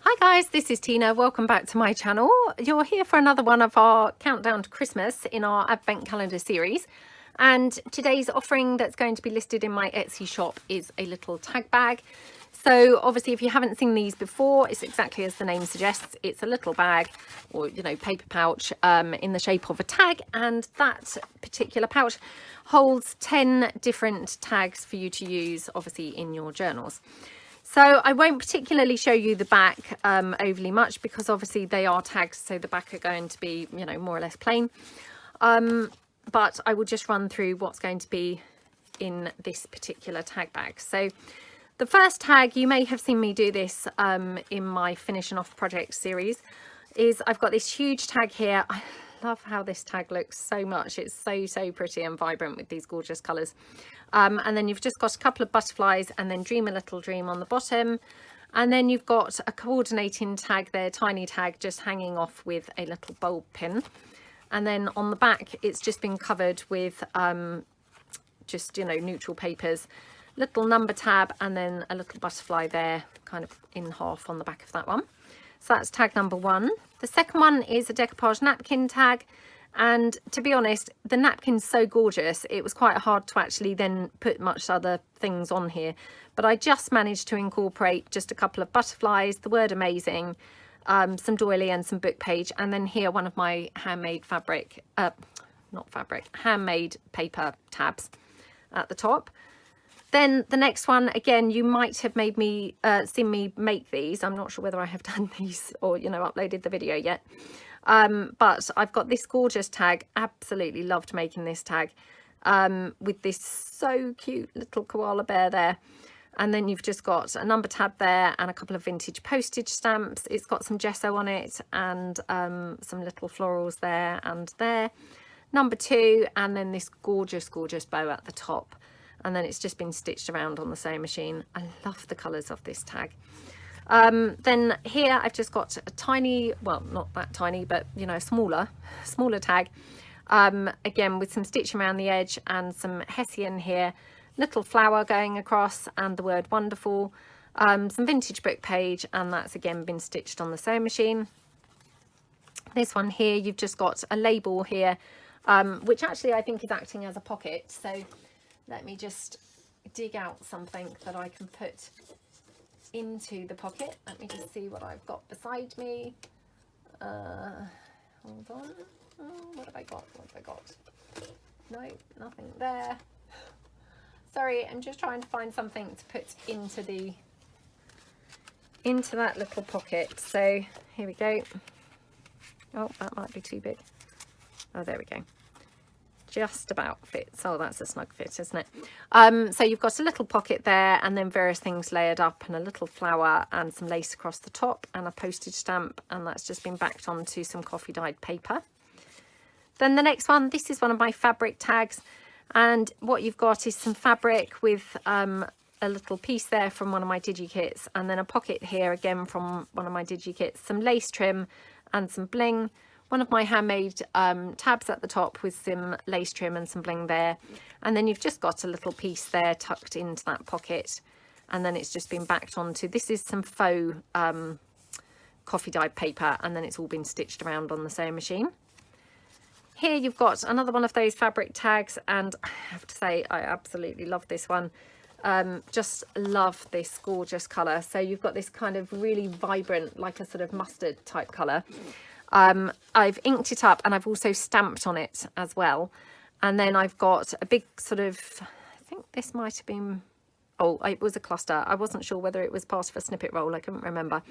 Hi guys, this is Tina. Welcome back to my channel. You're here for another one of our countdown to Christmas in our advent calendar series. And today's offering that's going to be listed in my Etsy shop is a little tag bag. So obviously if you haven't seen these before, it's exactly as the name suggests. It's a little bag or, you know, paper pouch in the shape of a tag. And that particular pouch holds 10 different tags for you to use, obviously, in your journals. So I won't particularly show you the back overly much because obviously they are tags, so the back are going to be, you know, more or less plain. But I will just run through what's going to be in this particular tag bag. So the first tag, you may have seen me do this in my finishing off project series, is I've got this huge tag here. I love how this tag looks so much. It's so pretty and vibrant with these gorgeous colours. And then you've just got a couple of butterflies and then Dream a Little Dream on the bottom. And then you've got a coordinating tag there, tiny tag, just hanging off with a little bulb pin. And then on the back, it's just been covered with just, you know, neutral papers, little number tab, and then a little butterfly there, kind of in half on the back of that one. So that's tag number one. The second one is a decoupage napkin tag. And to be honest, the napkin's so gorgeous, it was quite hard to actually then put much other things on here. But I just managed to incorporate just a couple of butterflies, the word amazing, some doily and some book page. And then here, one of my handmade fabric, handmade paper tabs at the top. Then the next one, again, you might have made me seen me make these. I'm not sure whether I have done these or, you know, uploaded the video yet. But I've got this gorgeous tag. Absolutely loved making this tag with this so cute little koala bear there. And then you've just got a number tab there and a couple of vintage postage stamps. It's got some gesso on it and some little florals there and there. Number two, and then this gorgeous bow at the top. And then it's just been stitched around on the sewing machine. I love the colours of this tag. Then here I've just got a tiny, well, not that tiny, but, you know, smaller tag. Again, with some stitching around the edge and some hessian here, little flower going across and the word wonderful, some vintage book page, and that's again been stitched on the sewing machine. This one here, you've just got a label here, which actually I think is acting as a pocket. So let me just dig out something that I can put into the pocket. Let me just see what I've got beside me. Hold on. Oh, what have I got? No, nothing there. Sorry, I'm just trying to find something to put into that little pocket. So here we go. Oh, that might be too big. Oh, there we go. Just about fits. Oh, that's a snug fit, isn't it? So you've got a little pocket there and then various things layered up and a little flower and some lace across the top and a postage stamp, and that's just been backed onto some coffee dyed paper. Then the next one, this is one of my fabric tags, and what you've got is some fabric with a little piece there from one of my DigiKits, and then a pocket here again from one of my DigiKits, some lace trim and some bling. One of my handmade tabs at the top with some lace trim and some bling there. And then you've just got a little piece there tucked into that pocket. And then it's just been backed onto, this is some faux coffee dyed paper, and then it's all been stitched around on the sewing machine. Here you've got another one of those fabric tags, and I have to say I absolutely love this one. Just love this gorgeous colour. So you've got this kind of really vibrant, like a sort of mustard type colour. I've inked it up and I've also stamped on it as well. And then I've got a big sort of, I think this might have been, oh, it was a cluster. I wasn't sure whether it was part of a snippet roll. I couldn't remember.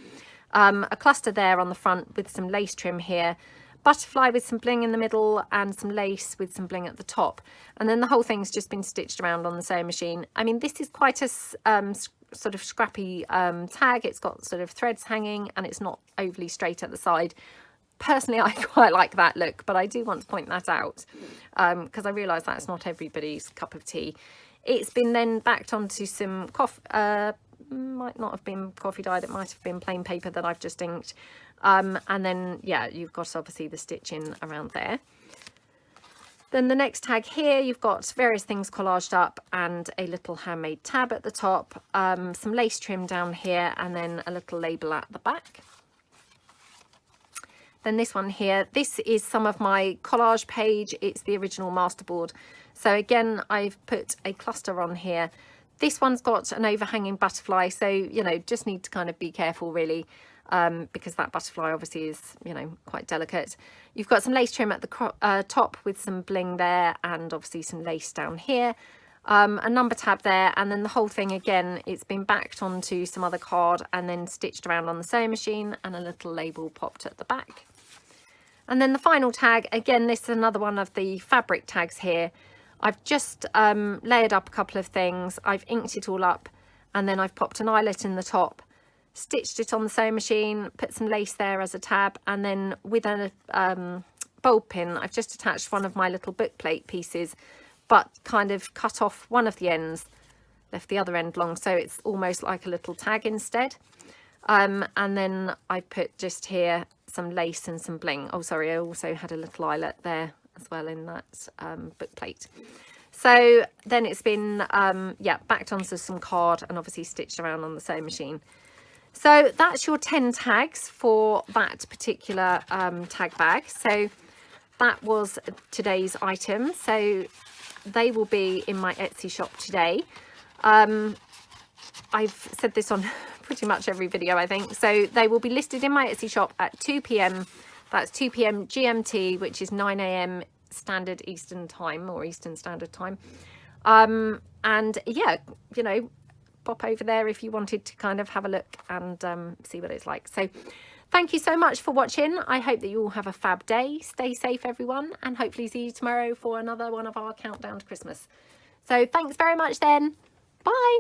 A cluster there on the front with some lace trim here, butterfly with some bling in the middle and some lace with some bling at the top. And then the whole thing's just been stitched around on the sewing machine. I mean, this is quite a sort of scrappy tag. It's got sort of threads hanging and it's not overly straight at the side. Personally, I quite like that look, but I do want to point that out because I realise that's not everybody's cup of tea. It's been then backed onto some might not have been coffee dyed, it might have been plain paper that I've just inked. And then, yeah, you've got obviously the stitching around there. Then the next tag here, you've got various things collaged up and a little handmade tab at the top, some lace trim down here, and then a little label at the back. Then this one here, this is some of my collage page. It's the original masterboard. So again, I've put a cluster on here. This one's got an overhanging butterfly, so, you know, just need to kind of be careful really, because that butterfly obviously is, you know, quite delicate. You've got some lace trim at the top with some bling there, and obviously some lace down here. A number tab there, and then the whole thing again, it's been backed onto some other card and then stitched around on the sewing machine, and a little label popped at the back. And then the final tag, again, this is another one of the fabric tags here. I've just layered up a couple of things. I've inked it all up, and then I've popped an eyelet in the top, stitched it on the sewing machine, put some lace there as a tab, and then with a bulb pin, I've just attached one of my little book plate pieces, but kind of cut off one of the ends, left the other end long, so it's almost like a little tag instead. And then I put just here some lace and some bling. Oh, sorry, I also had a little eyelet there as well in that book plate. So then it's been yeah, backed onto some card and obviously stitched around on the sewing machine. So that's your 10 tags for that particular tag bag. So that was today's item. So they will be in my Etsy shop today. I've said this on pretty much every video, I think. So they will be listed in my Etsy shop at 2 p.m. That's 2 p.m. GMT, which is 9 a.m. Standard Eastern Time, or Eastern Standard Time. And yeah, you know, pop over there if you wanted to kind of have a look and see what it's like. So thank you so much for watching. I hope that you all have a fab day. Stay safe, everyone, and hopefully see you tomorrow for another one of our countdown to Christmas. So thanks very much then. Bye.